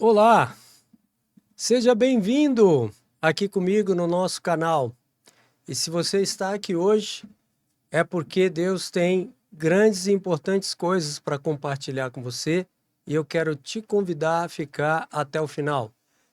Olá, seja bem-vindo aqui comigo no nosso canal. E se você está aqui hoje, é porque Deus tem grandes e importantes coisas para compartilhar com você e eu quero te convidar a ficar até o final.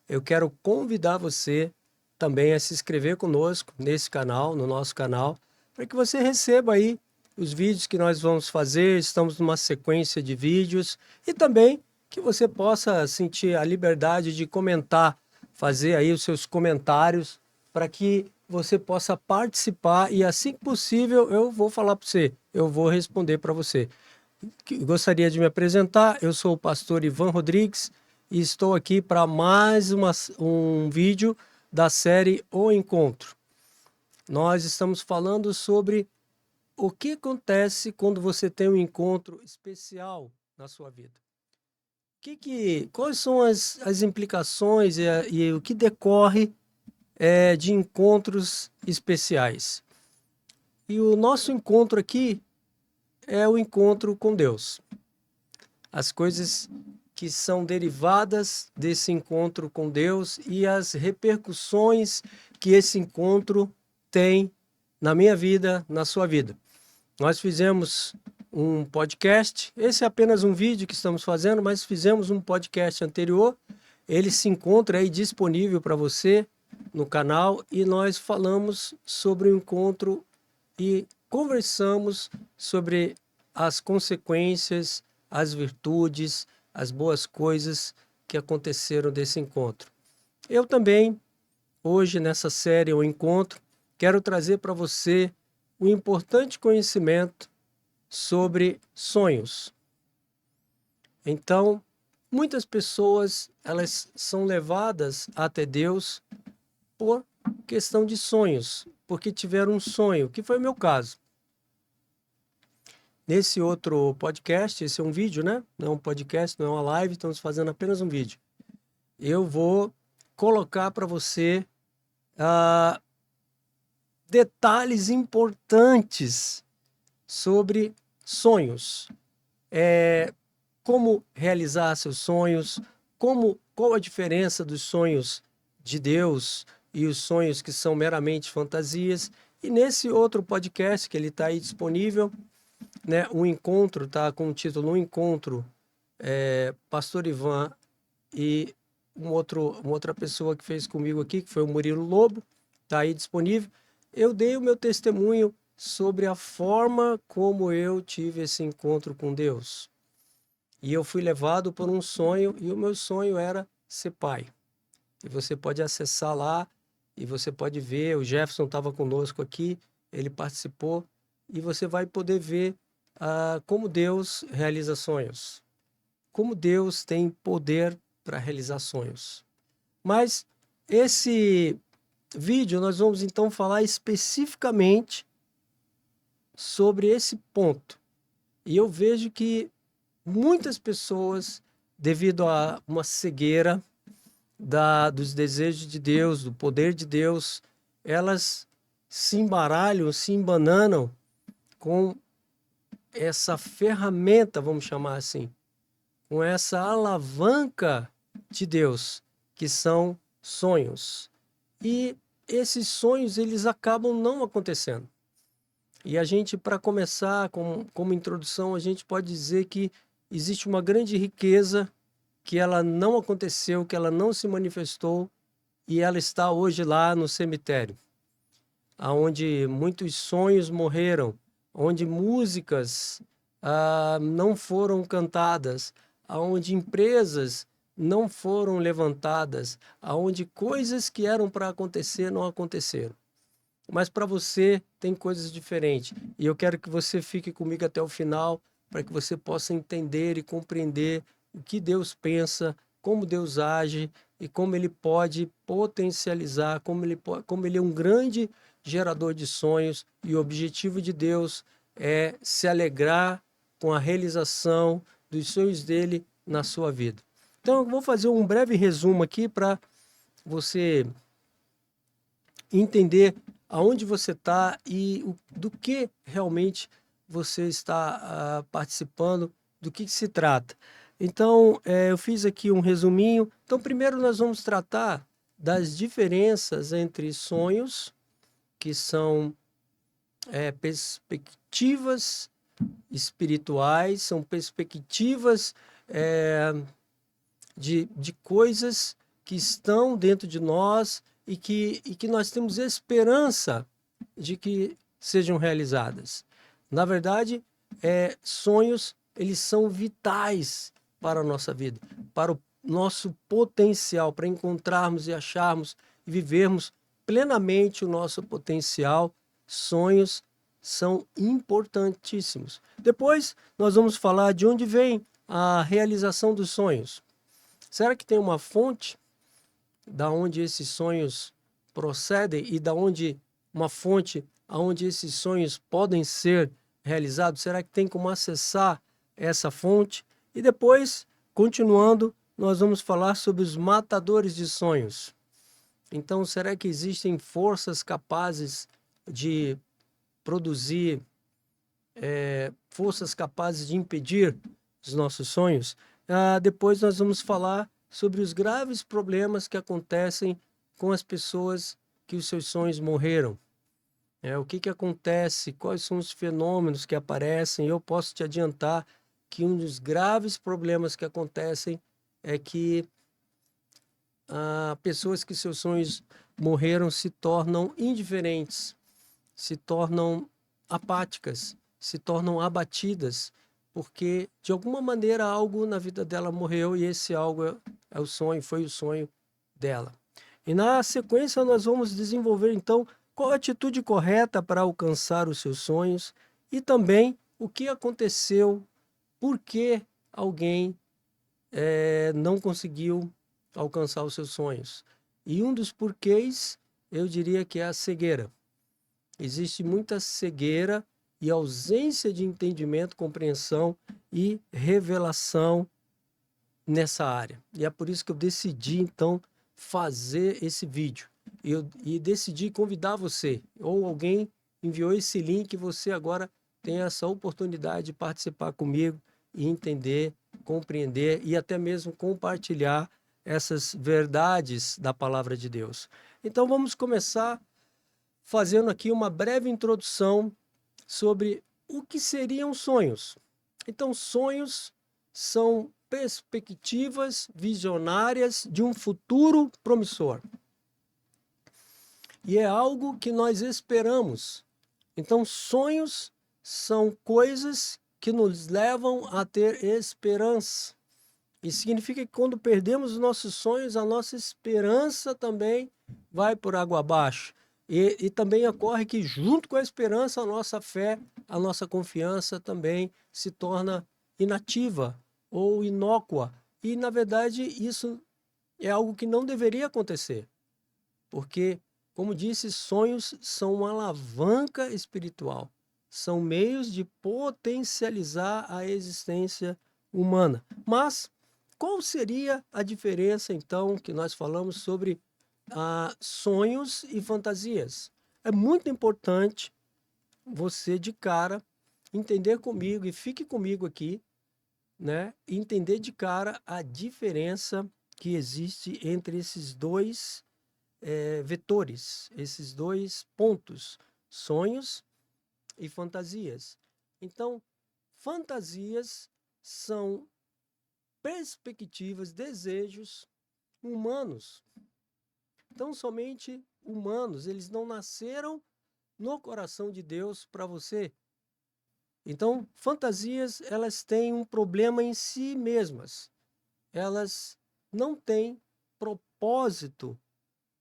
Eu quero convidar você também a se inscrever conosco nesse canal, no nosso canal, para que você receba aí os vídeos que nós vamos fazer. Estamos numa sequência de vídeos e também que você possa sentir a liberdade de comentar, fazer aí os seus comentários para que você possa participar e assim que possível eu vou falar para você, eu vou responder para você. Gostaria de me apresentar, eu sou o pastor Ivan Rodrigues e estou aqui para mais um vídeo da série O Encontro. Nós estamos falando sobre o que acontece quando você tem um encontro especial na sua vida. Quais são as implicações e o que decorre de encontros especiais? E o nosso encontro aqui é o encontro com Deus. As coisas que são derivadas desse encontro com Deus e as repercussões que esse encontro tem na minha vida, na sua vida. Nós fizemos um podcast, esse é apenas um vídeo que estamos fazendo, mas fizemos um podcast anterior, ele se encontra aí disponível para você no canal e nós falamos sobre o encontro e conversamos sobre as consequências, as virtudes, as boas coisas que aconteceram desse encontro. Eu também, hoje nessa série O Encontro, quero trazer para você um importante conhecimento sobre sonhos. Então, muitas pessoas elas são levadas até Deus por questão de sonhos, porque tiveram um sonho, que foi o meu caso. Nesse outro podcast, esse é um vídeo, né? Não é um podcast, não é uma live, estamos fazendo apenas um vídeo. Eu vou colocar para você detalhes importantes sobre sonhos. Como realizar seus sonhos, qual a diferença dos sonhos de Deus e os sonhos que são meramente fantasias. E nesse outro podcast que ele está aí disponível, né, um encontro, tá com o título Um Encontro, Pastor Ivan e uma outra pessoa que fez comigo aqui, que foi o Murilo Lobo, está aí disponível. Eu dei o meu testemunho sobre a forma como eu tive esse encontro com Deus. E eu fui levado por um sonho, e o meu sonho era ser pai. E você pode acessar lá, e você pode ver, o Jefferson estava conosco aqui, ele participou, e você vai poder ver como Deus realiza sonhos. Como Deus tem poder para realizar sonhos. Mas esse vídeo nós vamos então falar especificamente sobre esse ponto. E eu vejo que muitas pessoas, devido a uma cegueira dos desejos de Deus, do poder de Deus, elas se embaralham, se embananam com essa ferramenta, vamos chamar assim, com essa alavanca de Deus, que são sonhos. E esses sonhos, eles acabam não acontecendo. E a gente, para começar, como introdução, a gente pode dizer que existe uma grande riqueza que ela não aconteceu, que ela não se manifestou, e ela está hoje lá no cemitério, onde muitos sonhos morreram, onde músicas não foram cantadas, onde empresas não foram levantadas, onde coisas que eram para acontecer não aconteceram. Mas para você tem coisas diferentes. E eu quero que você fique comigo até o final, para que você possa entender e compreender o que Deus pensa, como Deus age e como Ele pode potencializar, como ele é um grande gerador de sonhos. E o objetivo de Deus é se alegrar com a realização dos sonhos dele na sua vida. Então, eu vou fazer um breve resumo aqui para você entender aonde você está e do que realmente você está participando, do que se trata. Então, eu fiz aqui um resuminho. Então, primeiro nós vamos tratar das diferenças entre sonhos, que são perspectivas espirituais, são perspectivas de coisas que estão dentro de nós e que nós temos esperança de que sejam realizadas. Na verdade, sonhos, eles são vitais para a nossa vida, para o nosso potencial, para encontrarmos e acharmos e vivermos plenamente o nosso potencial. Sonhos são importantíssimos. Depois, nós vamos falar de onde vem a realização dos sonhos. Será que tem uma fonte da onde esses sonhos procedem e da onde uma fonte aonde esses sonhos podem ser realizados? Será que tem como acessar essa fonte? E depois, continuando, nós vamos falar sobre os matadores de sonhos. Então, será que existem forças capazes de produzir, forças capazes de impedir os nossos sonhos? Depois nós vamos falar sobre os graves problemas que acontecem com as pessoas que os seus sonhos morreram. O que acontece, quais são os fenômenos que aparecem. Eu posso te adiantar que um dos graves problemas que acontecem é que pessoas que seus sonhos morreram se tornam indiferentes, se tornam apáticas, se tornam abatidas, porque de alguma maneira algo na vida dela morreu e esse algo é o sonho, foi o sonho dela. E na sequência nós vamos desenvolver então qual a atitude correta para alcançar os seus sonhos e também o que aconteceu, por que alguém não conseguiu alcançar os seus sonhos. E um dos porquês, eu diria que é a cegueira. Existe muita cegueira e ausência de entendimento, compreensão e revelação nessa área. E é por isso que eu decidi, então, fazer esse vídeo. E decidi convidar você, ou alguém enviou esse link, e você agora tem essa oportunidade de participar comigo e entender, compreender e até mesmo compartilhar essas verdades da palavra de Deus. Então vamos começar fazendo aqui uma breve introdução sobre o que seriam sonhos. Então, sonhos são perspectivas visionárias de um futuro promissor. E é algo que nós esperamos. Então, sonhos são coisas que nos levam a ter esperança. Isso significa que quando perdemos os nossos sonhos, a nossa esperança também vai por água abaixo. E também ocorre que, junto com a esperança, a nossa fé, a nossa confiança também se torna inativa ou inócua. E, na verdade, isso é algo que não deveria acontecer. Porque, como disse, sonhos são uma alavanca espiritual. São meios de potencializar a existência humana. Mas qual seria a diferença, então, que nós falamos sobre sonhos e fantasias? É muito importante você, de cara, entender comigo, e fique comigo aqui, né? Entender de cara a diferença que existe entre esses dois vetores, esses dois pontos, sonhos e fantasias. Então, fantasias são perspectivas, desejos humanos. Então, somente humanos, eles não nasceram no coração de Deus para você. Então, fantasias, elas têm um problema em si mesmas. Elas não têm propósito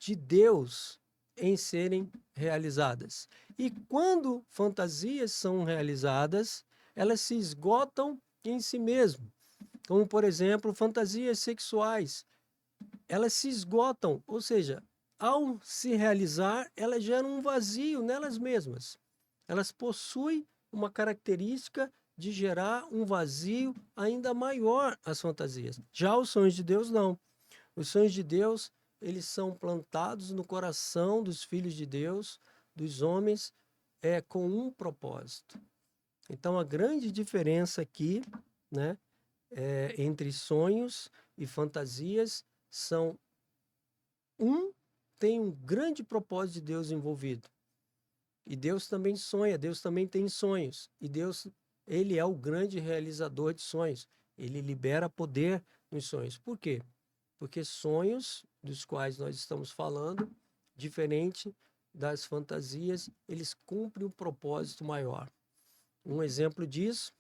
de Deus em serem realizadas. E quando fantasias são realizadas, elas se esgotam em si mesmo. Como, por exemplo, fantasias sexuais. Elas se esgotam, ou seja, ao se realizar, elas geram um vazio nelas mesmas. Elas possuem uma característica de gerar um vazio ainda maior às fantasias. Já os sonhos de Deus, não. Os sonhos de Deus, eles são plantados no coração dos filhos de Deus, dos homens, com um propósito. Então, a grande diferença aqui, né, entre sonhos e fantasias são tem um grande propósito de Deus envolvido. E Deus também sonha, Deus também tem sonhos. E Deus, ele é o grande realizador de sonhos. Ele libera poder nos sonhos. Por quê? Porque sonhos dos quais nós estamos falando, diferente das fantasias, eles cumprem um propósito maior. Um exemplo disso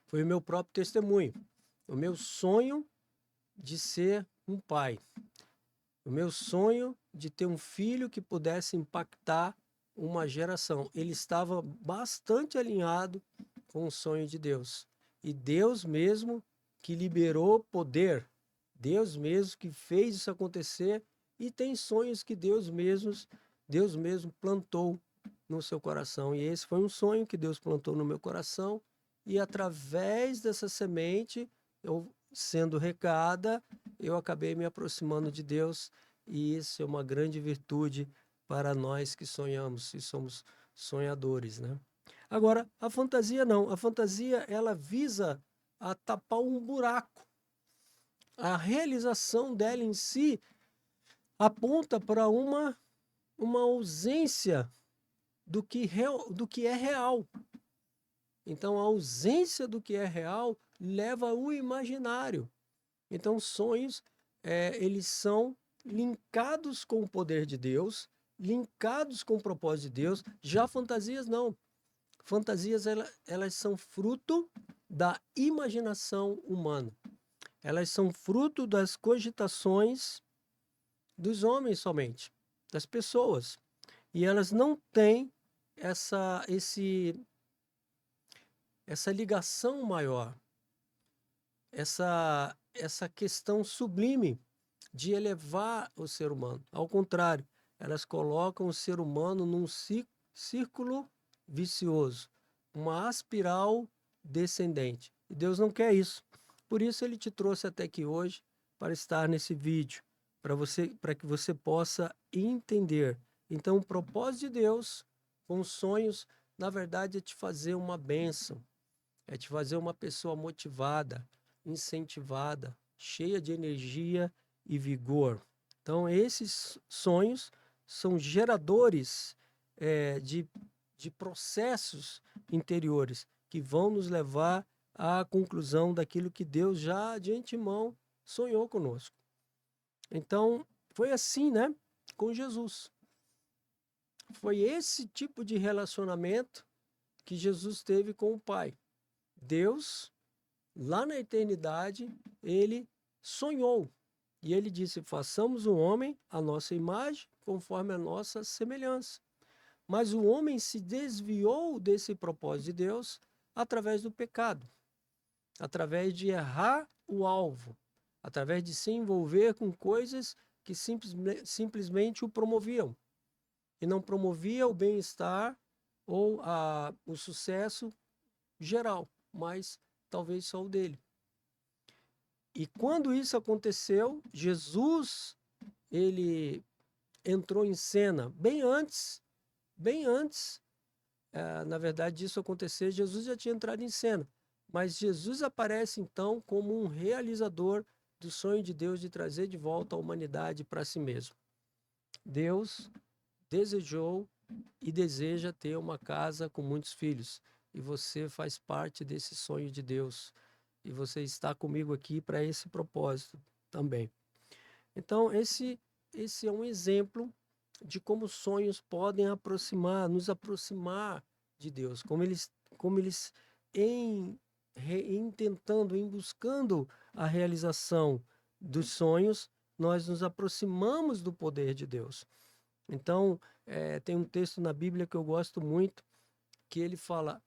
foi o meu próprio testemunho. O meu sonho de ser um pai. O meu sonho de ter um filho que pudesse impactar uma geração. Ele estava bastante alinhado com o sonho de Deus. E Deus mesmo que liberou poder, Deus mesmo que fez isso acontecer, e tem sonhos que Deus mesmo plantou no seu coração. E esse foi um sonho que Deus plantou no meu coração, e através dessa semente, eu sendo regada, eu acabei me aproximando de Deus, e isso é uma grande virtude para nós que sonhamos e somos sonhadores, né? Agora, a fantasia não. A fantasia, ela visa a tapar um buraco. A realização dela em si aponta para uma ausência do que é real. Então, a ausência do que é real leva ao imaginário. Então, sonhos, eles são linkados com o poder de Deus, linkados com o propósito de Deus. Já fantasias, não. Fantasias, elas são fruto da imaginação humana. Elas são fruto das cogitações dos homens somente, das pessoas. E elas não têm essa ligação maior, essa questão sublime de elevar o ser humano. Ao contrário, elas colocam o ser humano num círculo vicioso, uma espiral descendente. E Deus não quer isso. Por isso ele te trouxe até aqui hoje para estar nesse vídeo, para que você possa entender. Então, o propósito de Deus com os sonhos, na verdade, é te fazer uma bênção, é te fazer uma pessoa motivada, incentivada, cheia de energia e vigor. Então, esses sonhos são geradores de processos interiores que vão nos levar à conclusão daquilo que Deus já de antemão sonhou conosco. Então, foi assim, né, com Jesus. Foi esse tipo de relacionamento que Jesus teve com o Pai. Deus, lá na eternidade, ele sonhou. E ele disse: façamos o homem à nossa imagem, conforme a nossa semelhança. Mas o homem se desviou desse propósito de Deus através do pecado, através de errar o alvo, através de se envolver com coisas que simplesmente o promoviam. E não promovia o bem-estar ou o sucesso geral, mas talvez só o dele. E quando isso aconteceu, Jesus, ele entrou em cena bem antes, na verdade, disso acontecer, Jesus já tinha entrado em cena. Mas Jesus aparece então como um realizador do sonho de Deus de trazer de volta a humanidade para si mesmo. Deus desejou e deseja ter uma casa com muitos filhos. E você faz parte desse sonho de Deus. E você está comigo aqui para esse propósito também. Então, esse é um exemplo de como sonhos podem nos aproximar de Deus. Como eles em buscando a realização dos sonhos, nós nos aproximamos do poder de Deus. Então, tem um texto na Bíblia que eu gosto muito, que ele fala: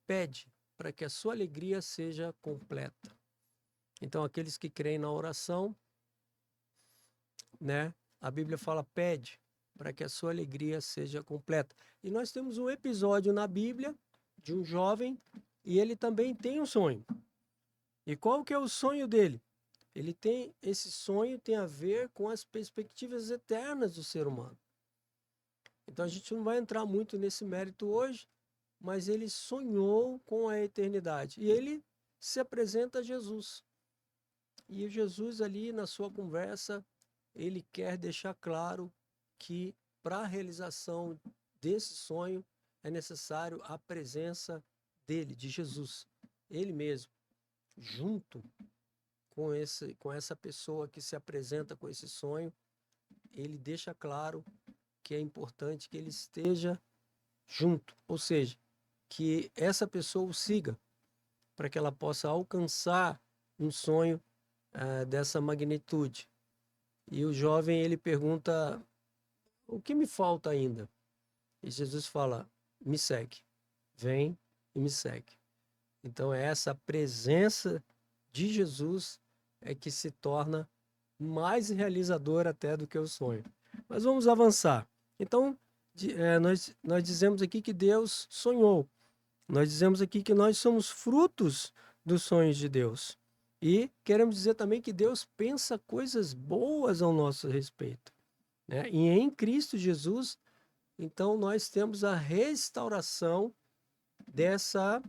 pede para que a sua alegria seja completa. Então, aqueles que creem na oração, né? A Bíblia fala: pede para que a sua alegria seja completa. E nós temos um episódio na Bíblia de um jovem, e ele também tem um sonho. E qual que é o sonho dele? Esse sonho tem a ver com as perspectivas eternas do ser humano. Então a gente não vai entrar muito nesse mérito hoje, mas ele sonhou com a eternidade. E ele se apresenta a Jesus. E Jesus ali na sua conversa, ele quer deixar claro que para a realização desse sonho é necessário a presença dele, de Jesus, ele mesmo, junto com essa pessoa que se apresenta com esse sonho. Ele deixa claro que é importante que ele esteja junto, ou seja, que essa pessoa o siga, para que ela possa alcançar um sonho dessa magnitude. E o jovem, ele pergunta, o que me falta ainda? E Jesus fala, me segue, vem e me segue. Então é essa presença de Jesus é que se torna mais realizador até do que o sonho. Mas vamos avançar. Então, nós dizemos aqui que Deus sonhou. Nós dizemos aqui que nós somos frutos dos sonhos de Deus. E queremos dizer também que Deus pensa coisas boas ao nosso respeito, né? E em Cristo Jesus, então, nós temos a restauração dessa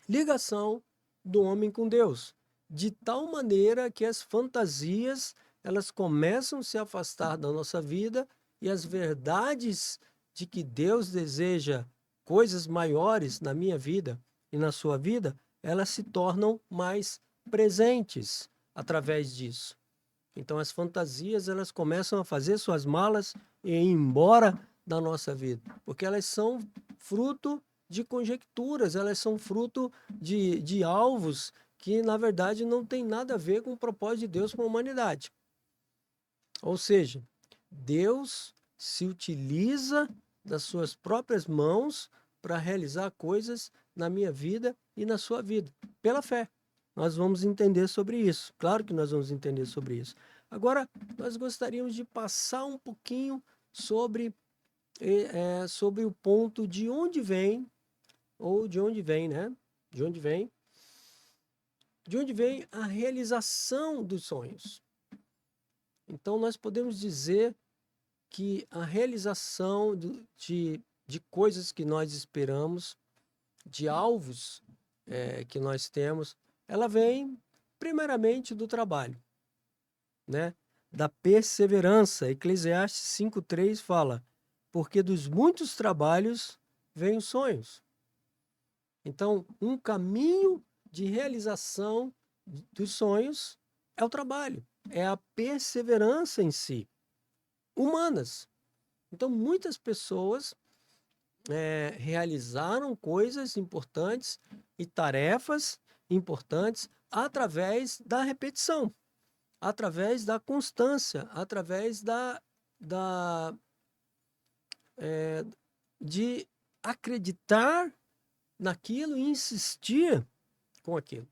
ligação do homem com Deus, de tal maneira que as fantasias elas começam a se afastar da nossa vida e as verdades de que Deus deseja coisas maiores na minha vida e na sua vida, elas se tornam mais presentes através disso. Então as fantasias elas começam a fazer suas malas e ir embora da nossa vida, porque elas são fruto de conjecturas, elas são fruto de alvos que, na verdade, não tem nada a ver com o propósito de Deus com a humanidade. Ou seja, Deus se utiliza das suas próprias mãos para realizar coisas na minha vida e na sua vida, pela fé. Nós vamos entender sobre isso. Claro que nós vamos entender sobre isso. Agora, nós gostaríamos de passar um pouquinho sobre o ponto de onde vem, ou de onde vem, né? De onde vem? De onde vem a realização dos sonhos. Então, nós podemos dizer que a realização de coisas que nós esperamos, de alvos que nós temos, ela vem primeiramente do trabalho, né? Da perseverança. Eclesiastes 5:3 fala, porque dos muitos trabalhos vêm os sonhos. Então, um caminho de realização dos sonhos é o trabalho, é a perseverança em si, humanas. Então, muitas pessoas realizaram coisas importantes e tarefas importantes através da repetição, através da constância, através de acreditar naquilo e insistir com aquilo.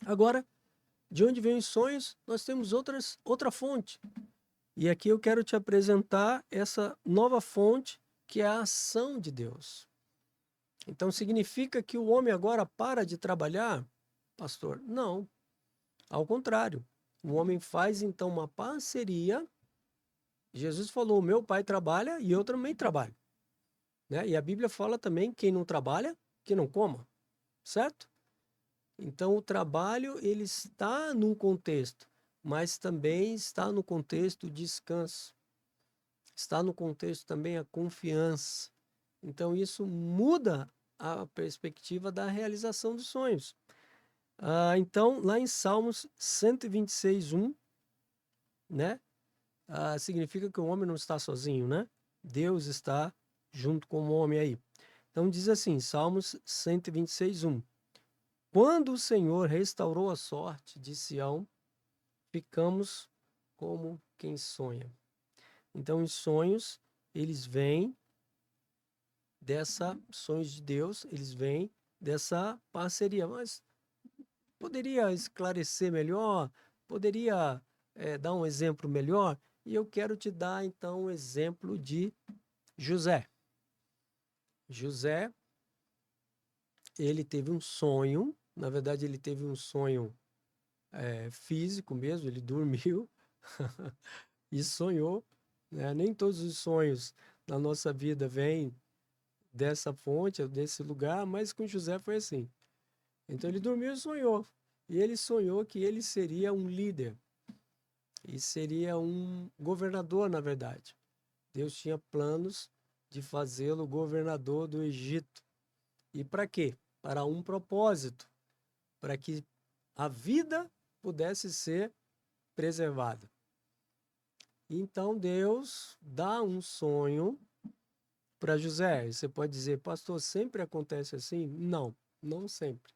Agora, de onde vêm os sonhos? Nós temos outra fonte. E aqui eu quero te apresentar essa nova fonte, que é a ação de Deus. Então, significa que o homem agora para de trabalhar, pastor? Não. Ao contrário. O homem faz, então, uma parceria. Jesus falou, meu pai trabalha e eu também trabalho. Né? E a Bíblia fala também, quem não trabalha, que não coma. Certo? Então, o trabalho, ele está num contexto, mas também está no contexto de descanso. Está no contexto também a confiança. Então, isso muda a perspectiva da realização dos sonhos. Então, lá em Salmos 126:1, né? Significa que o homem não está sozinho, né? Deus está junto com o homem aí. Então, diz assim, Salmos 126:1. Quando o Senhor restaurou a sorte de Sião, ficamos como quem sonha. Então, os sonhos, eles vêm sonhos de Deus, eles vêm dessa parceria. Mas poderia esclarecer melhor? Poderia dar um exemplo melhor? E eu quero te dar, então, um exemplo de José. José, ele teve um sonho, na verdade, ele teve um sonho físico mesmo, ele dormiu e sonhou, né? Nem todos os sonhos na nossa vida vêm dessa fonte, desse lugar, mas com José foi assim. Então ele dormiu e sonhou. E ele sonhou que ele seria um líder e seria um governador, na verdade. Deus tinha planos de fazê-lo governador do Egito. E para quê? Para um propósito, para que a vida pudesse ser preservada. Então Deus dá um sonho para José. Você pode dizer, pastor, sempre acontece assim? Não, não sempre.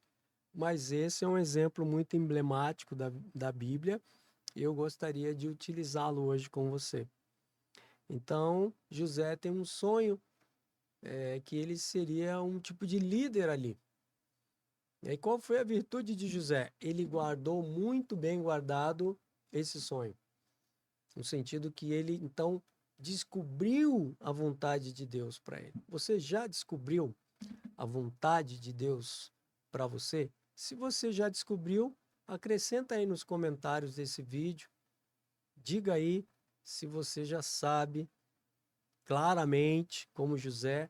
Mas esse é um exemplo muito emblemático da Bíblia e eu gostaria de utilizá-lo hoje com você. Então, José tem um sonho que ele seria um tipo de líder ali. E qual foi a virtude de José? Ele guardou muito bem guardado esse sonho. No sentido que ele, então, descobriu a vontade de Deus para ele. Você já descobriu a vontade de Deus para você? Se você já descobriu, acrescenta aí nos comentários desse vídeo. Diga aí se você já sabe claramente, como José,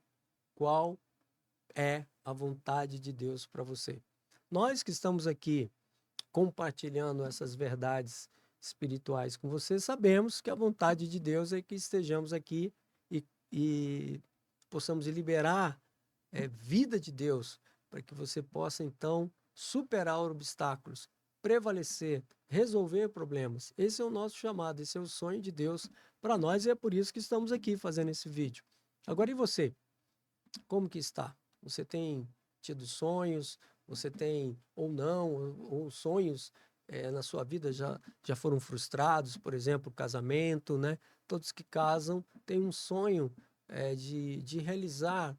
qual é a vontade de Deus para você. Nós que estamos aqui compartilhando essas verdades espirituais com você, sabemos que a vontade de Deus é que estejamos aqui e possamos liberar vida de Deus para que você possa então superar obstáculos, prevalecer, resolver problemas. Esse é o nosso chamado, esse é o sonho de Deus para nós e é por isso que estamos aqui fazendo esse vídeo. Agora e você? Como que está? Você tem tido sonhos? Você tem ou não, ou sonhos na sua vida já foram frustrados, por exemplo, casamento, né? Todos que casam têm um sonho de realizar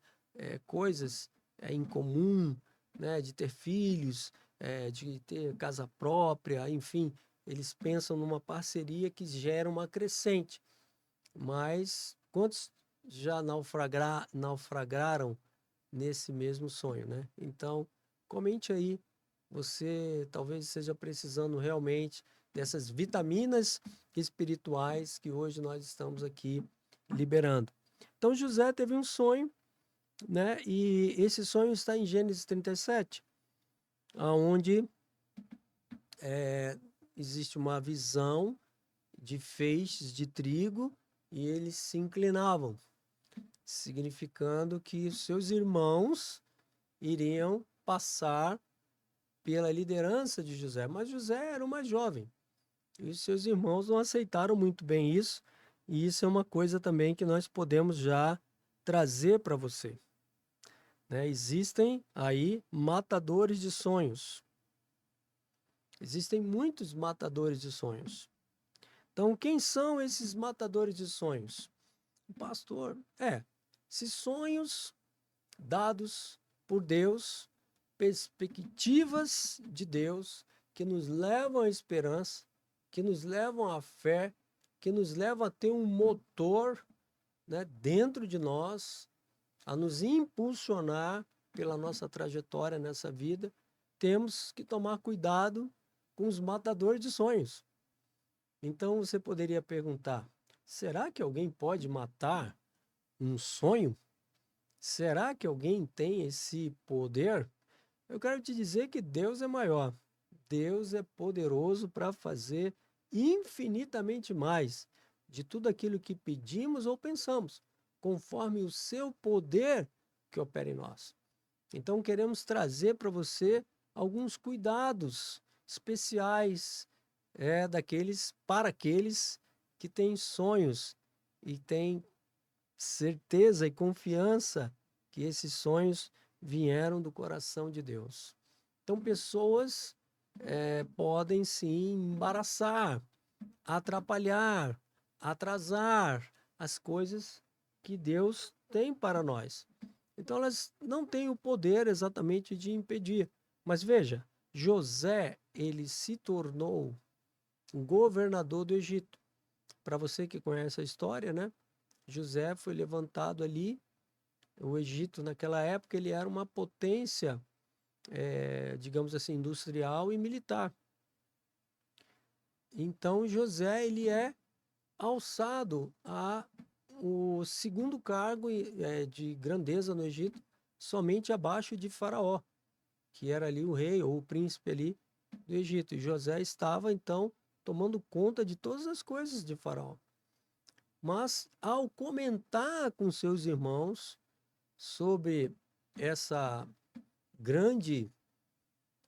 coisas em comum, né? De ter filhos, de ter casa própria, enfim, eles pensam numa parceria que gera uma crescente. Mas quantos já naufragaram nesse mesmo sonho, né? Então, comente aí, você talvez esteja precisando realmente dessas vitaminas espirituais que hoje nós estamos aqui liberando. Então, José teve um sonho, né? E esse sonho está em Gênesis 37, onde existe uma visão de feixes de trigo e eles se inclinavam, significando que os seus irmãos iriam passar pela liderança de José. Mas José era o mais jovem e os seus irmãos não aceitaram muito bem isso, e isso é uma coisa também que nós podemos já trazer para você, né? Existem aí matadores de sonhos. Existem muitos matadores de sonhos. Então, quem são esses matadores de sonhos? Pastor, se sonhos dados por Deus, perspectivas de Deus que nos levam à esperança, que nos levam à fé, que nos levam a ter um motor, né, dentro de nós, a nos impulsionar pela nossa trajetória nessa vida. Temos que tomar cuidado com os matadores de sonhos. Então você poderia perguntar: será que alguém pode matar um sonho? Será que alguém tem esse poder? Eu quero te dizer que Deus é maior. Deus é poderoso para fazer infinitamente mais de tudo aquilo que pedimos ou pensamos, conforme o seu poder que opera em nós. Então queremos trazer para você alguns cuidados especiais para aqueles que têm sonhos e têm certeza e confiança que esses sonhos vieram do coração de Deus. Então, pessoas podem sim embaraçar, atrapalhar, atrasar as coisas que Deus tem para nós. Então, elas não têm o poder exatamente de impedir. Mas veja, José, ele se tornou um governador do Egito. Para você que conhece a história, né? José foi levantado ali. O Egito, naquela época, ele era uma potência, digamos assim, industrial e militar. Então, José, ele é alçado a o segundo cargo de grandeza no Egito, somente abaixo de Faraó. que era ali o rei ou o príncipe ali do Egito. E José estava, então, tomando conta de todas as coisas de Faraó. Mas, ao comentar com seus irmãos sobre essa grande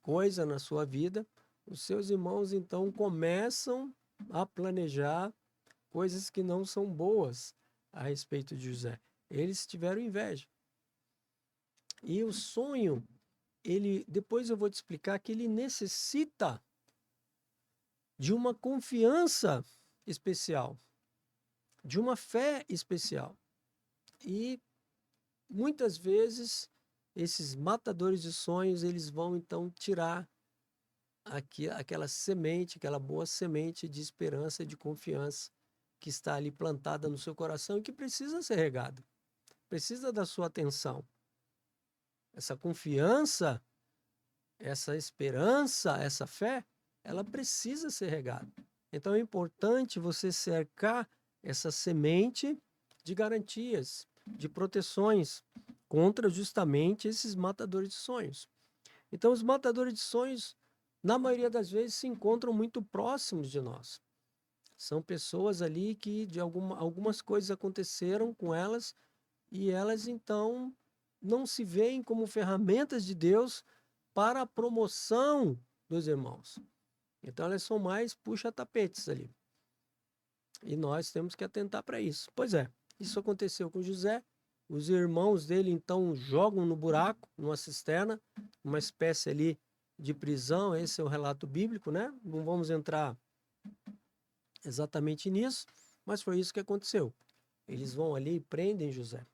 coisa na sua vida, os seus irmãos, então, começam a planejar coisas que não são boas a respeito de José. Eles tiveram inveja. E o sonho, depois eu vou te explicar que ele necessita de uma confiança especial, de uma fé especial. E muitas vezes esses matadores de sonhos, eles vão então tirar aquela semente, aquela boa semente de esperança e de confiança que está ali plantada no seu coração e que precisa ser regada, precisa da sua atenção. Essa confiança, essa esperança, essa fé, ela precisa ser regada. Então é importante você cercar essa semente de garantias, de proteções contra justamente esses matadores de sonhos. Então os matadores de sonhos, na maioria das vezes, se encontram muito próximos de nós. São pessoas ali que algumas coisas aconteceram com elas e elas então não se veem como ferramentas de Deus para a promoção dos irmãos. Então elas são mais puxa-tapetes ali. E nós temos que atentar para isso. Pois é, isso aconteceu com José. Os irmãos dele então jogam no buraco, numa cisterna, uma espécie ali de prisão. Esse é o relato bíblico, né? Não vamos entrar exatamente nisso, mas foi isso que aconteceu. Eles vão ali e prendem José.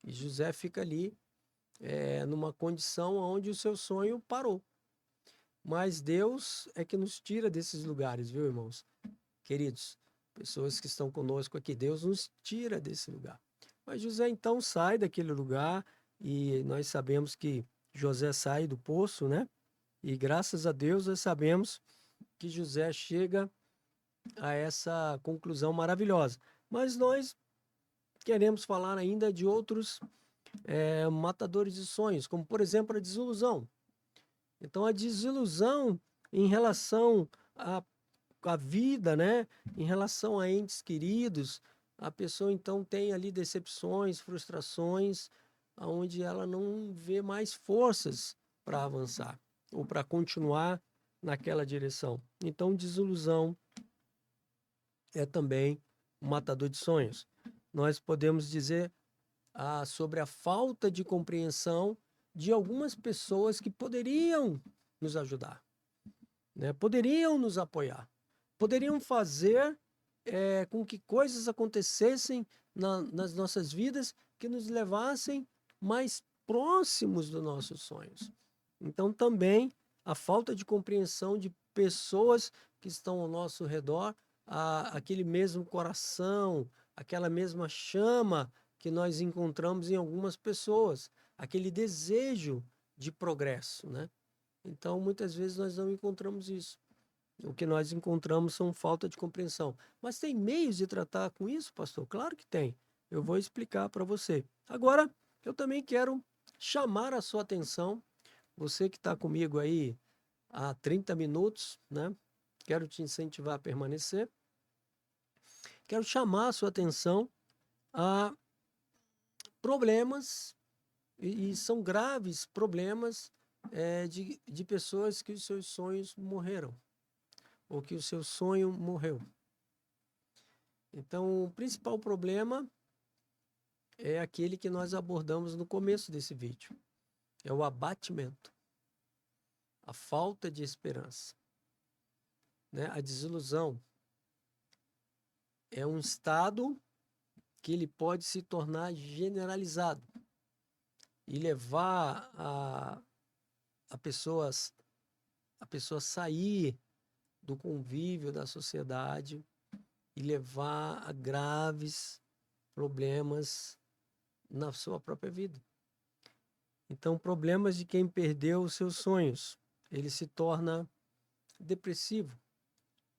E José fica ali numa condição onde o seu sonho parou. Mas Deus é que nos tira desses lugares, viu, irmãos? Queridos, pessoas que estão conosco aqui, Deus nos tira desse lugar. Mas José então sai daquele lugar e nós sabemos que José sai do poço, né? E graças a Deus nós sabemos que José chega a essa conclusão maravilhosa. Mas nós queremos falar ainda de outros matadores de sonhos, como por exemplo a desilusão. Então a desilusão em relação à vida, né? Em relação a entes queridos, a pessoa então tem ali decepções, frustrações, onde ela não vê mais forças para avançar ou para continuar naquela direção. Então desilusão é também um matador de sonhos. Nós podemos dizer sobre a falta de compreensão de algumas pessoas que poderiam nos ajudar, né? Poderiam nos apoiar, poderiam fazer com que coisas acontecessem nas nossas vidas que nos levassem mais próximos dos nossos sonhos. Então, também a falta de compreensão de pessoas que estão ao nosso redor, aquele mesmo coração, aquela mesma chama que nós encontramos em algumas pessoas, aquele desejo de progresso, né? Então, muitas vezes nós não encontramos isso. O que nós encontramos são falta de compreensão. Mas tem meios de tratar com isso, pastor? Claro que tem. Eu vou explicar para você. Agora, eu também quero chamar a sua atenção, você que está comigo aí há 30 minutos, né? Quero te incentivar a permanecer. Quero chamar a sua atenção a problemas, e são graves problemas de pessoas que os seus sonhos morreram, ou que o seu sonho morreu. Então, o principal problema é aquele que nós abordamos no começo desse vídeo. É o abatimento, a falta de esperança, né? A desilusão é um estado que ele pode se tornar generalizado e levar a pessoa sair do convívio da sociedade e levar a graves problemas na sua própria vida. Então, problemas de quem perdeu os seus sonhos, ele se torna depressivo.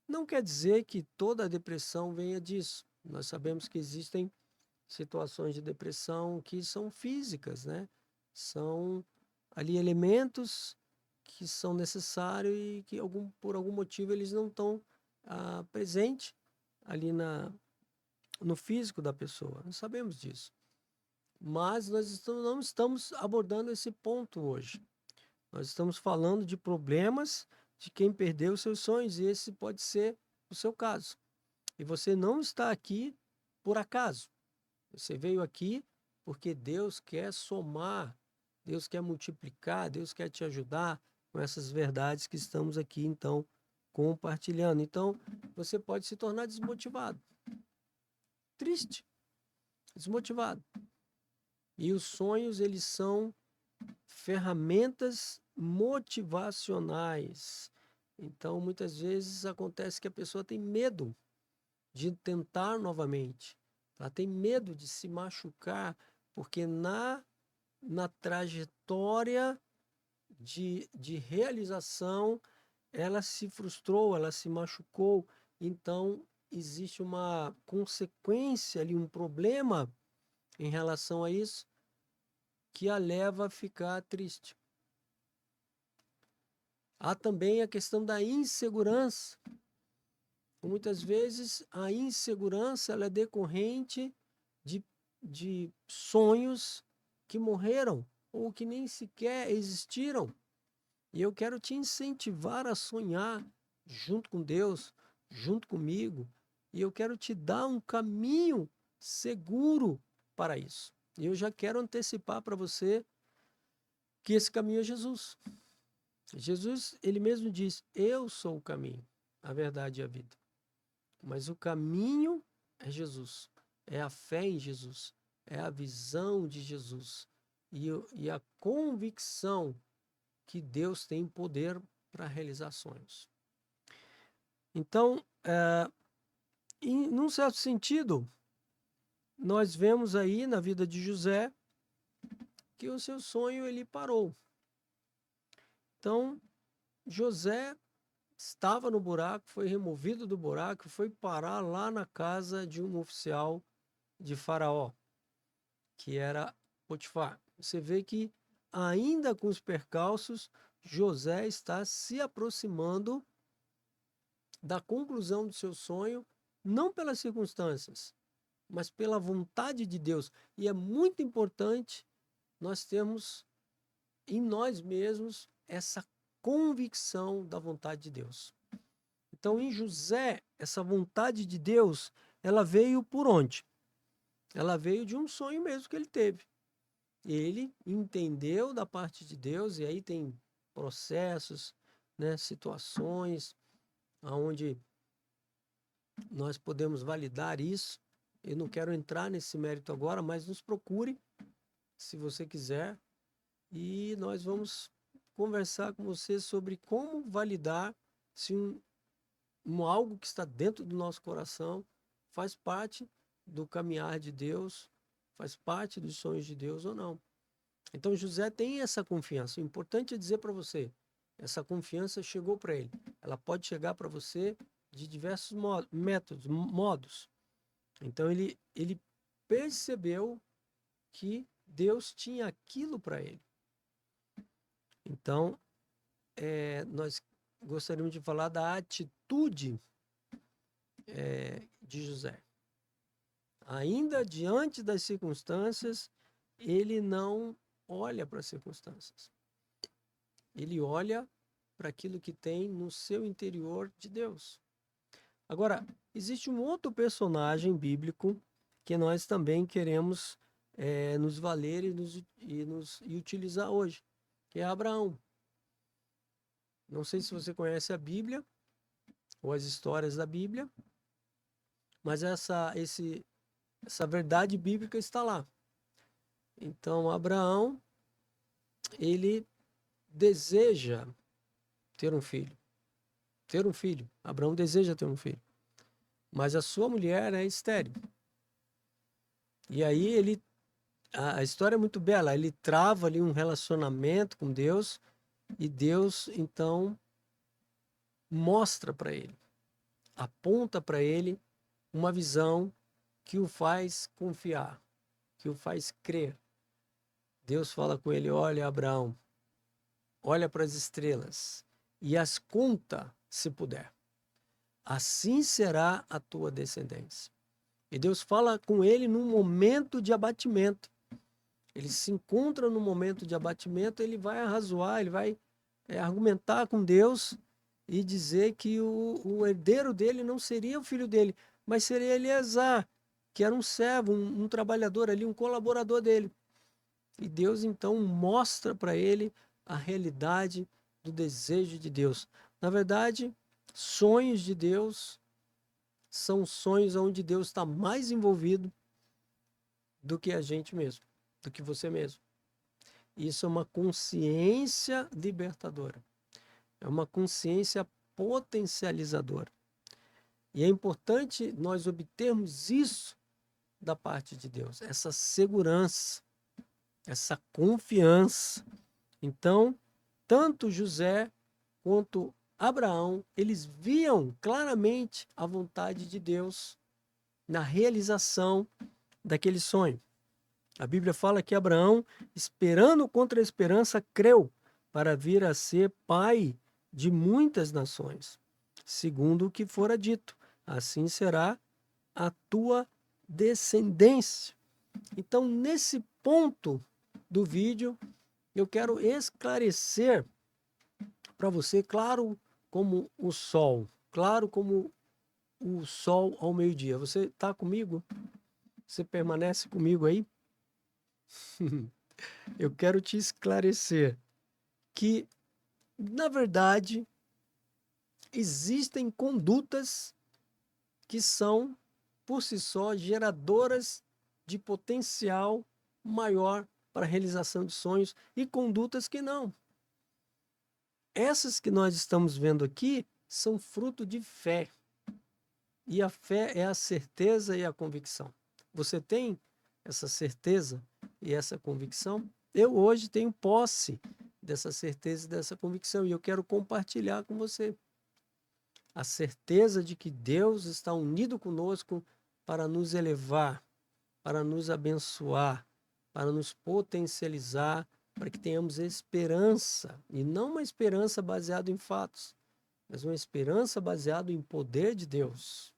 Não quer dizer que toda a depressão venha disso. Nós sabemos que existem situações de depressão que são físicas, né? São ali elementos que são necessários e que por algum motivo eles não estão presentes ali no físico da pessoa. Nós sabemos disso. Mas nós não estamos abordando esse ponto hoje. Nós estamos falando de problemas de quem perdeu seus sonhos, e esse pode ser o seu caso. E você não está aqui por acaso. Você veio aqui porque Deus quer somar, Deus quer multiplicar, Deus quer te ajudar com essas verdades que estamos aqui, então, compartilhando. Então, você pode se tornar desmotivado, triste, desmotivado. E os sonhos, eles são ferramentas motivacionais. Então, muitas vezes acontece que a pessoa tem medo de tentar novamente. Ela tem medo de se machucar, porque na trajetória de realização, ela se frustrou, ela se machucou. Então, existe uma consequência ali, um problema em relação a isso, que a leva a ficar triste. Há também a questão da insegurança. Muitas vezes a insegurança ela é decorrente de sonhos que morreram ou que nem sequer existiram. E eu quero te incentivar a sonhar junto com Deus, junto comigo, e eu quero te dar um caminho seguro para isso. E eu já quero antecipar para você que esse caminho é Jesus. Jesus, ele mesmo diz: eu sou o caminho, a verdade e a vida. Mas o caminho é Jesus, é a fé em Jesus, é a visão de Jesus e a convicção que Deus tem poder para realizar sonhos. Então, num certo sentido, nós vemos aí na vida de José que o seu sonho ele parou. Então, José estava no buraco, foi removido do buraco, foi parar lá na casa de um oficial de Faraó, que era Potifar. Você vê que, ainda com os percalços, José está se aproximando da conclusão do seu sonho, não pelas circunstâncias, mas pela vontade de Deus. E é muito importante nós termos em nós mesmos essa convicção da vontade de Deus. Então, em José, essa vontade de Deus, ela veio por onde? Ela veio de um sonho mesmo que ele teve. Ele entendeu da parte de Deus, e aí tem processos, né, situações onde nós podemos validar isso. Eu não quero entrar nesse mérito agora, mas nos procure, se você quiser, e nós vamos conversar com você sobre como validar se algo que está dentro do nosso coração faz parte do caminhar de Deus, faz parte dos sonhos de Deus ou não. Então José tem essa confiança. O importante é dizer para você, essa confiança chegou para ele. Ela pode chegar para você de diversos modos. Então ele percebeu que Deus tinha aquilo para ele. Então, nós gostaríamos de falar da atitude de José. Ainda diante das circunstâncias, ele não olha para as circunstâncias. Ele olha para aquilo que tem no seu interior de Deus. Agora, existe um outro personagem bíblico que nós também queremos nos valer e utilizar hoje, que é Abraão. Não sei se você conhece a Bíblia ou as histórias da Bíblia, mas essa verdade bíblica está lá. Então, Abraão, ele deseja ter um filho. Ter um filho. Abraão deseja ter um filho. Mas a sua mulher é estéril. E aí a história é muito bela. Ele trava ali um relacionamento com Deus e Deus, então, mostra para ele, aponta para ele uma visão que o faz confiar, que o faz crer. Deus fala com ele: olha, Abraão, olha para as estrelas e as conta, se puder. Assim será a tua descendência. E Deus fala com ele num momento de abatimento. Ele se encontra no momento de abatimento, ele vai arrazoar, ele vai argumentar com Deus e dizer que o herdeiro dele não seria o filho dele, mas seria Eleazar, que era um servo, um trabalhador ali, um colaborador dele. E Deus então mostra para ele a realidade do desejo de Deus. Na verdade, sonhos de Deus são sonhos onde Deus está mais envolvido do que a gente mesmo, do que você mesmo. Isso é uma consciência libertadora. É uma consciência potencializadora. E é importante nós obtermos isso da parte de Deus, essa segurança, essa confiança. Então, tanto José quanto Abraão, eles viam claramente a vontade de Deus na realização daquele sonho. A Bíblia fala que Abraão, esperando contra a esperança, creu para vir a ser pai de muitas nações, segundo o que fora dito. Assim será a tua descendência. Então, nesse ponto do vídeo, eu quero esclarecer para você, claro como o sol, claro como o sol ao meio-dia. Você está comigo? Você permanece comigo aí? Eu quero te esclarecer que, na verdade, existem condutas que são, por si só, geradoras de potencial maior para a realização de sonhos e condutas que não. Essas que nós estamos vendo aqui são fruto de fé. E a fé é a certeza e a convicção. Você tem essa certeza e essa convicção? Eu hoje tenho posse dessa certeza e dessa convicção e eu quero compartilhar com você a certeza de que Deus está unido conosco para nos elevar, para nos abençoar, para nos potencializar, para que tenhamos esperança, e não uma esperança baseada em fatos, mas uma esperança baseada em poder de Deus.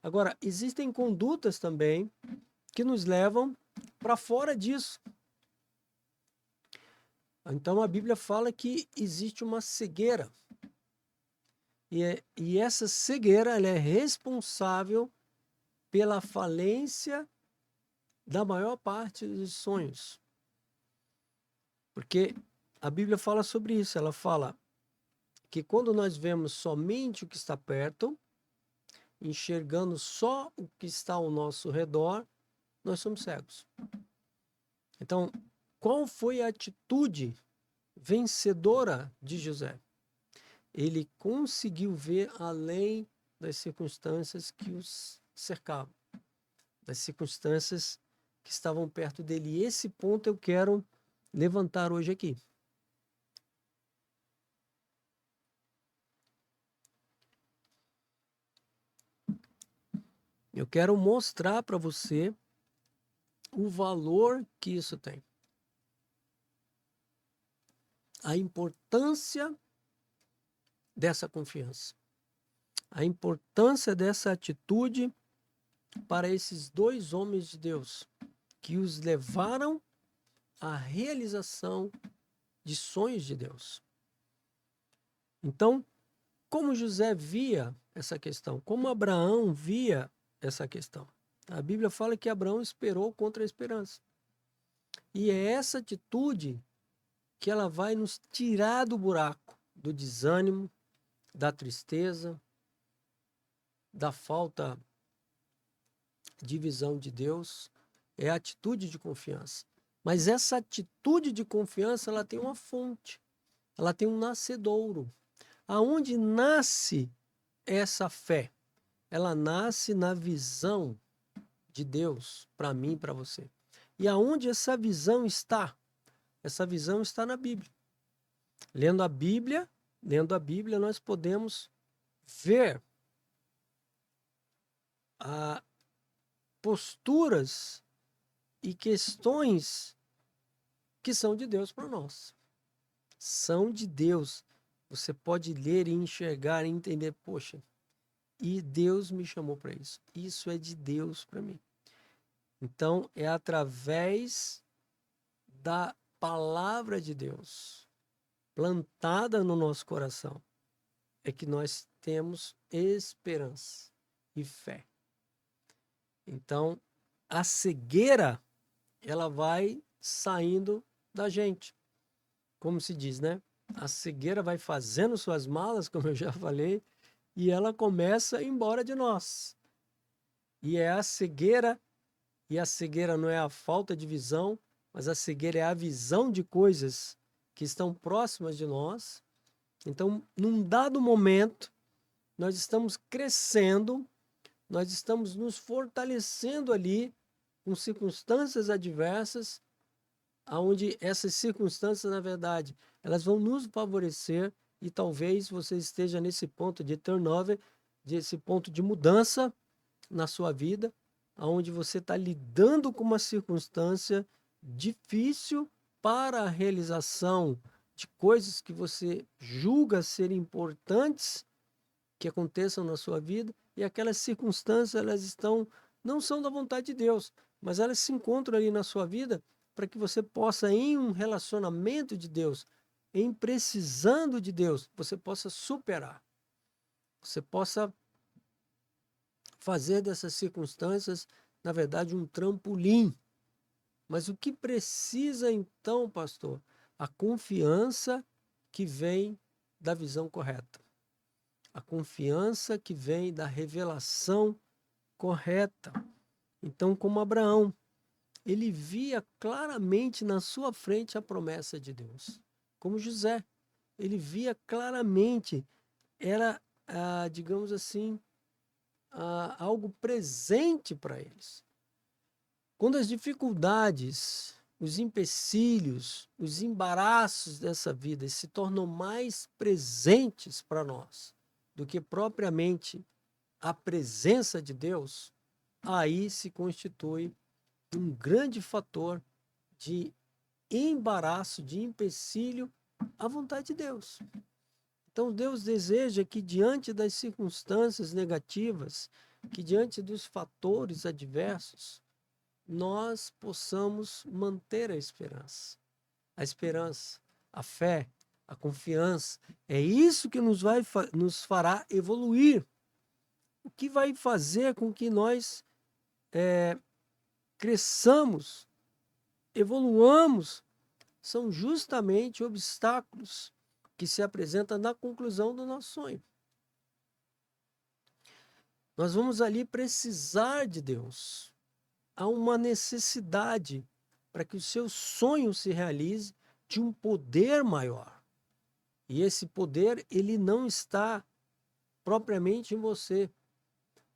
Agora, existem condutas também que nos levam para fora disso. Então, a Bíblia fala que existe uma cegueira. E essa cegueira ela é responsável pela falência da maior parte dos sonhos. Porque a Bíblia fala sobre isso. Ela fala que quando nós vemos somente o que está perto, enxergando só o que está ao nosso redor, nós somos cegos. Então, qual foi a atitude vencedora de José? Ele conseguiu ver além das circunstâncias que os cercavam, das circunstâncias que estavam perto dele. E esse ponto eu quero levantar hoje aqui. Eu quero mostrar para você o valor que isso tem. A importância dessa confiança. A importância dessa atitude para esses dois homens de Deus que os levaram à realização de sonhos de Deus. Então, como José via essa questão? Como Abraão via essa questão? A Bíblia fala que Abraão esperou contra a esperança. E é essa atitude que ela vai nos tirar do buraco, do desânimo, da tristeza, da falta de visão de Deus. É a atitude de confiança. Mas essa atitude de confiança, ela tem uma fonte, ela tem um nascedouro. Aonde nasce essa fé? Ela nasce na visão de Deus para mim e para você. E aonde essa visão está? Essa visão está na Bíblia. Lendo a Bíblia, nós podemos ver posturas e questões que são de Deus para nós. são de Deus. Você pode ler e enxergar e entender, poxa, e Deus me chamou para isso. Isso é de Deus para mim. Então, é através da palavra de Deus plantada no nosso coração é que nós temos esperança e fé. Então, a cegueira, ela vai saindo da gente. Como se diz, né? A cegueira vai fazendo suas malas, como eu já falei, e ela começa a ir embora de nós. E é a cegueira, e a cegueira não é a falta de visão, mas a cegueira é a visão de coisas que estão próximas de nós. Então, num dado momento, nós estamos crescendo, nós estamos nos fortalecendo ali com circunstâncias adversas, onde essas circunstâncias, na verdade, elas vão nos favorecer e talvez você esteja nesse ponto de turnover, desse ponto de mudança na sua vida, onde você está lidando com uma circunstância difícil para a realização de coisas que você julga ser importantes que aconteçam na sua vida, e aquelas circunstâncias não são da vontade de Deus, mas elas se encontram ali na sua vida para que você possa, em um relacionamento de Deus, em precisando de Deus, você possa superar. Você possa fazer dessas circunstâncias, na verdade, um trampolim. Mas o que precisa então, pastor? A confiança que vem da visão correta. A confiança que vem da revelação correta. Então, como Abraão, ele via claramente na sua frente a promessa de Deus. Como José, ele via claramente, era, digamos assim, algo presente para eles. Quando as dificuldades, os empecilhos, os embaraços dessa vida se tornam mais presentes para nós do que propriamente a presença de Deus, aí se constitui um grande fator de embaraço, de empecilho à vontade de Deus. Então Deus deseja que diante das circunstâncias negativas, que diante dos fatores adversos, nós possamos manter a esperança. A esperança, a fé, a confiança, é isso que nos fará evoluir. O que vai fazer com que nós cresçamos, evoluamos, são justamente obstáculos que se apresentam na conclusão do nosso sonho. Nós vamos ali precisar de Deus. Há uma necessidade para que o seu sonho se realize de um poder maior. E esse poder, ele não está propriamente em você.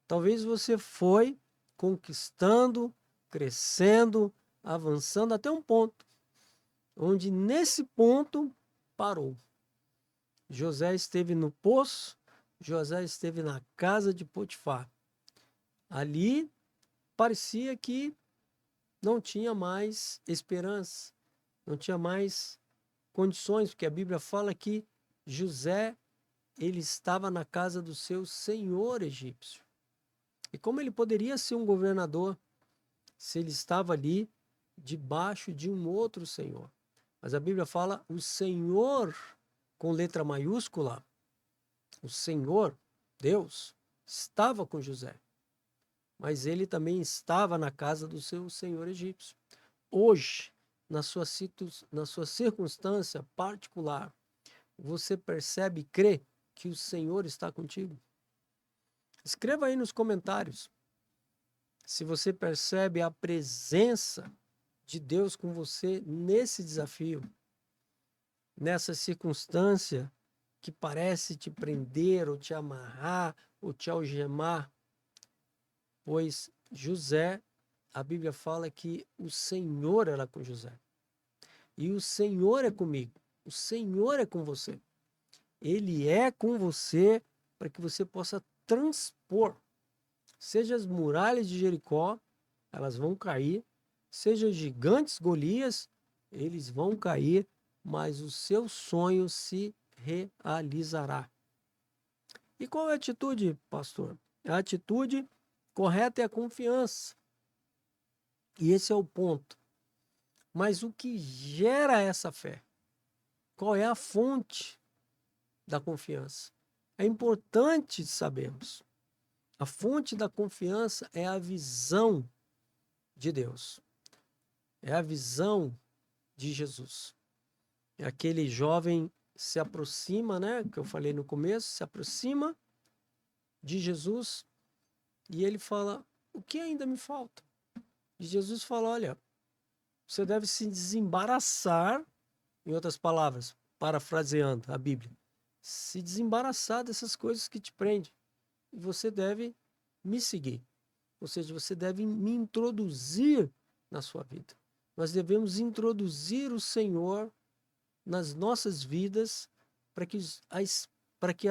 Talvez você foi conquistando, crescendo, avançando até um ponto, onde nesse ponto parou. José esteve no poço, José esteve na casa de Potifar. Ali parecia que não tinha mais esperança, não tinha mais condições, porque a Bíblia fala que José, ele estava na casa do seu senhor egípcio. E como ele poderia ser um governador se ele estava ali debaixo de um outro senhor? Mas a Bíblia fala o Senhor com letra maiúscula, o Senhor, Deus, estava com José. Mas ele também estava na casa do seu senhor egípcio. Hoje, na sua circunstância particular, você percebe e crê que o Senhor está contigo? Escreva aí nos comentários se você percebe a presença de Deus com você nesse desafio, nessa circunstância que parece te prender, ou te amarrar, ou te algemar. Pois José, a Bíblia fala que o Senhor era com José. E o Senhor é comigo. O Senhor é com você. Ele é com você para que você possa transpor. Seja as muralhas de Jericó, elas vão cair. Seja os gigantes Golias, eles vão cair. mas o seu sonho se realizará. E qual é a atitude, pastor? A atitude correta é a confiança. E esse é o ponto. Mas o que gera essa fé? Qual é a fonte da confiança? É importante sabermos. A fonte da confiança é a visão de Deus. É a visão de Jesus. Aquele jovem se aproxima, né, que eu falei no começo, se aproxima de Jesus e ele fala: o que ainda me falta? E Jesus fala: olha, você deve se desembaraçar, em outras palavras, parafraseando a Bíblia, se desembaraçar dessas coisas que te prendem. E você deve me seguir. Ou seja, você deve me introduzir na sua vida. Nós devemos introduzir o Senhor nas nossas vidas para que,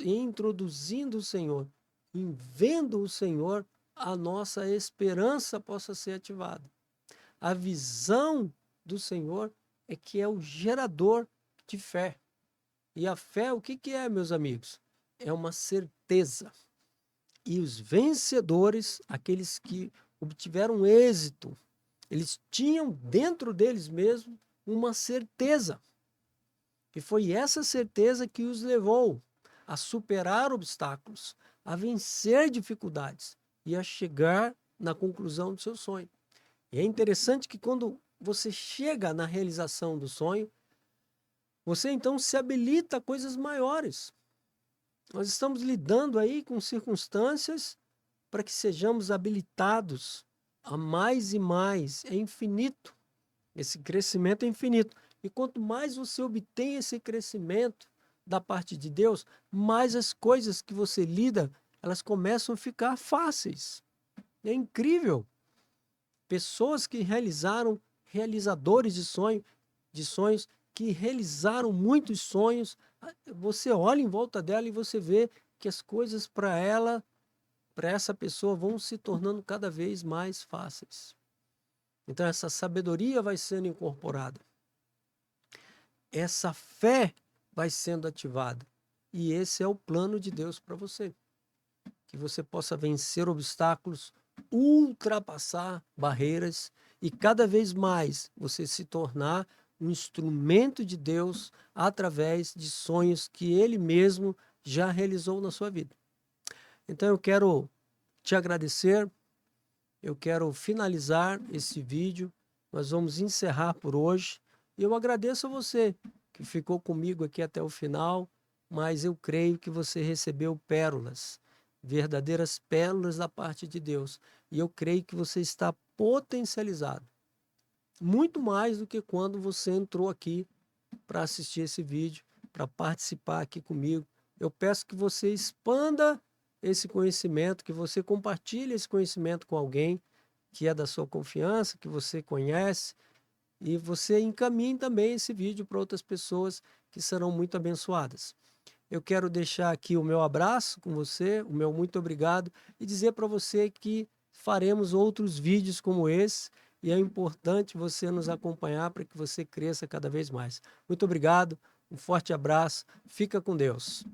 introduzindo o Senhor, em vendo o Senhor, a nossa esperança possa ser ativada. A visão do Senhor é que é o gerador de fé. E a fé, o que é, meus amigos? É uma certeza. E os vencedores, aqueles que obtiveram êxito, eles tinham dentro deles mesmos uma certeza. E foi essa certeza que os levou a superar obstáculos, a vencer dificuldades e a chegar na conclusão do seu sonho. E é interessante que quando você chega na realização do sonho, você então se habilita a coisas maiores. Nós estamos lidando aí com circunstâncias para que sejamos habilitados a mais e mais. É infinito. Esse crescimento é infinito. E quanto mais você obtém esse crescimento da parte de Deus, mais as coisas que você lida, elas começam a ficar fáceis. É incrível. Pessoas que realizadores de sonhos, que realizaram muitos sonhos, você olha em volta dela e você vê que as coisas para essa pessoa vão se tornando cada vez mais fáceis. Então essa sabedoria vai sendo incorporada. Essa fé vai sendo ativada. E esse é o plano de Deus para você. Que você possa vencer obstáculos, ultrapassar barreiras e cada vez mais você se tornar um instrumento de Deus através de sonhos que Ele mesmo já realizou na sua vida. Então eu quero te agradecer, eu quero finalizar esse vídeo, nós vamos encerrar por hoje. E eu agradeço a você que ficou comigo aqui até o final, mas eu creio que você recebeu pérolas, verdadeiras pérolas da parte de Deus. E eu creio que você está potencializado, muito mais do que quando você entrou aqui para assistir esse vídeo, para participar aqui comigo. Eu peço que você expanda esse conhecimento, que você compartilhe esse conhecimento com alguém que é da sua confiança, que você conhece, e você encaminhe também esse vídeo para outras pessoas que serão muito abençoadas. Eu quero deixar aqui o meu abraço com você, o meu muito obrigado, e dizer para você que faremos outros vídeos como esse, e é importante você nos acompanhar para que você cresça cada vez mais. Muito obrigado, um forte abraço, fica com Deus.